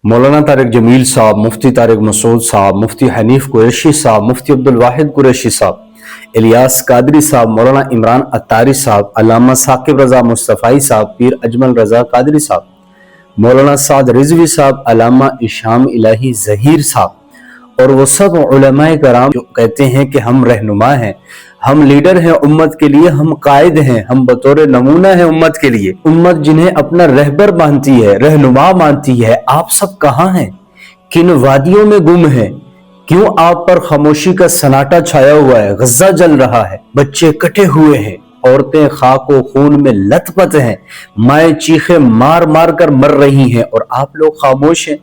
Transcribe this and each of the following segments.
मौलाना तारिक जमील साहब, मुफ्ती तारिक मसूद साहब, मुफ्ती हनीफ कुरैशी साहब, मुफ्ती अब्दुल वाहिद कुरैशी साहब, इलियास कादरी साहब, मौलाना इमरान अत्तारी साहब, अल्लामा साकिब रजा मुस्तफ़ाई साहब, पीर अजमल रजा कादरी साहब, मौलाना साद रिजवी साहब, अल्लामा इशाम इलाही जहीर साहब और वो सब उलमाए कराम जो कहते हैं कि हम रहनुमा हैं, हम लीडर हैं उम्मत के लिए, हम कायद हैं, हम बतौर नमूना हैं उम्मत के लिए, उम्मत जिन्हें अपना रहबर मानती है, रहनुमा मानती है, आप सब कहाँ हैं? किन वादियों में गुम हैं? क्यों आप पर खामोशी का सन्नाटा छाया हुआ है? गज्जा जल रहा है, बच्चे कटे हुए हैं, औरतें खाक व खून में लथपथ हैं, माएँ चीखे मार मार कर मर रही हैं और आप लोग खामोश हैं।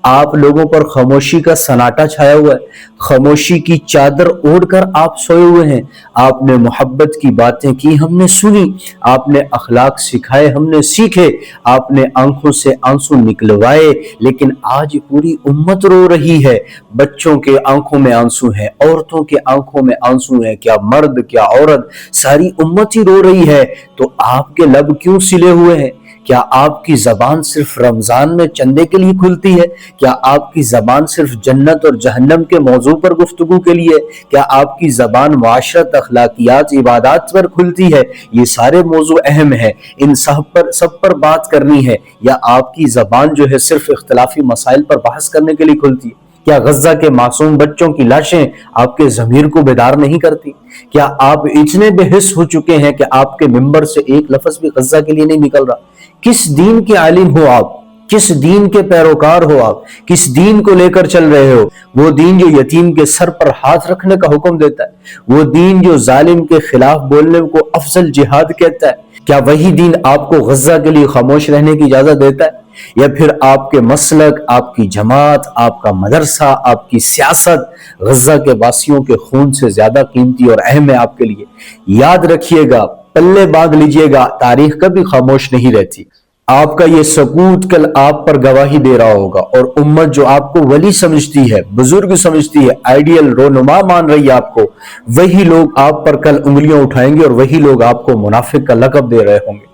आप लोगों पर खामोशी का सन्नाटा छाया हुआ है, खामोशी की चादर ओढ़कर आप सोए हुए हैं। आपने मोहब्बत की बातें की, हमने सुनी, आपने अखलाक सिखाए, हमने सीखे, आपने आंखों से आंसू निकलवाए, लेकिन आज पूरी उम्मत रो रही है। बच्चों के आंखों में आंसू हैं, औरतों के आंखों में आंसू हैं, क्या मर्द क्या औरत, सारी उम्मत ही रो रही है। तो आपके लब क्यों सिले हुए हैं? क्या आपकी जबान सिर्फ रमजान में चंदे के लिए खुलती है? क्या आपकी जबान सिर्फ जन्नत और जहन्नम के मौजू पर गुफ्तगू के लिए? क्या आपकी जबान मुआशरत, अखलाकियात, इबादत पर खुलती है? ये सारे मौजू अहम है, इन सब पर बात करनी है। या आपकी जबान जो है सिर्फ इख्तलाफी मसाइल पर बहस करने के लिए खुलती है? क्या गज्जा के मासूम बच्चों की लाशें आपके ज़मीर को बेदार नहीं करती? क्या आप इतने बेहिस हो चुके हैं कि आपके मिंबर से एक लफ्ज भी गज्जा के लिए नहीं निकल रहा? किस दीन के आलिम हो आप? किस दीन के पैरोकार हो आप? किस दीन को लेकर चल रहे हो? वो दीन जो यतीम के सर पर हाथ रखने का हुक्म देता है, वो दीन जो जालिम के खिलाफ बोलने को अफजल जिहाद कहता है, क्या वही दीन आपको गज्जा के लिए खामोश रहने की इजाजत देता है? या फिर आपके मसलक, आपकी जमात, आपका मदरसा, आपकी सियासत गज्जा के वासियों के खून से ज्यादा कीमती और अहम है आपके लिए? याद रखिएगा, पल्ले बांध लीजिएगा, तारीख कभी खामोश नहीं रहती। आपका ये सकूत कल आप पर गवाही दे रहा होगा और उम्मत जो आपको वली समझती है, बुजुर्ग समझती है, आइडियल रोनुमा मान रही है आपको, वही लोग आप पर कल उंगलियां उठाएंगे और वही लोग आपको मुनाफिक का लक़ब दे रहे होंगे।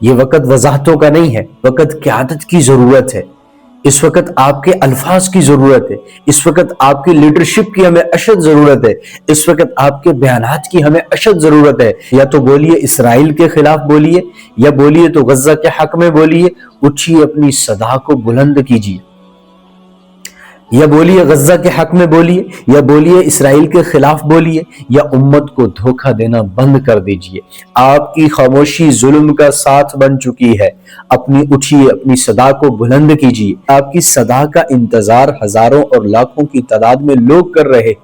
ये वक्त वजाहतों का नहीं है, वक्त क़यादत की जरूरत है। इस वक्त आपके अल्फाज की जरूरत है, इस वक्त आपकी लीडरशिप की हमें अशद जरूरत है, इस वक्त आपके बयानात की हमें अशद जरूरत है। या तो बोलिए इसराइल के खिलाफ बोलिए, या बोलिए तो गज्जा के हक में बोलिए, उठिए अपनी सदा को बुलंद कीजिए। या बोलिए गज्जा के हक में बोलिए, या बोलिए इसराइल के खिलाफ बोलिए, या उम्मत को धोखा देना बंद कर दीजिए। आपकी खामोशी जुल्म का साथ बन चुकी है। उठिए, अपनी सदा को बुलंद कीजिए। आपकी सदा का इंतजार हजारों और लाखों की तादाद में लोग कर रहे,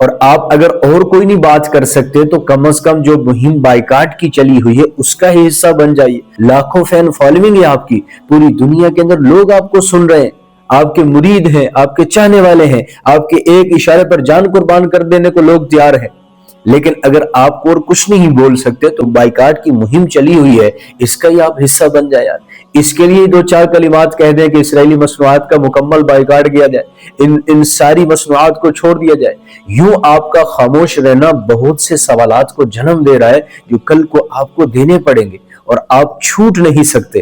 और आप अगर और कोई नहीं बात कर सकते तो कम से कम जो मुहिम बाइकाट की चली हुई है उसका ही हिस्सा बन जाइए। लाखों फैन फॉलोइंग है आपकी, पूरी दुनिया के अंदर लोग आपको सुन रहे हैं, आपके मुरीद हैं, आपके चाहने वाले हैं, आपके एक इशारे पर जान कुर्बान कर देने को लोग तैयार हैं। लेकिन अगर आप और कुछ नहीं बोल सकते तो बाइकाट की मुहिम चली हुई है, इसका ही आप हिस्सा बन जाए यार। इसके लिए दो चार कलिमात कह दें कि इसराइली मसनूआत का मुकम्मल बाइकाट किया जाए, इन सारी मसनूआत को छोड़ दिया जाए। यूं आपका खामोश रहना बहुत से सवालात को जन्म दे रहा है जो कल को आपको देने पड़ेंगे और आप छूट नहीं सकते।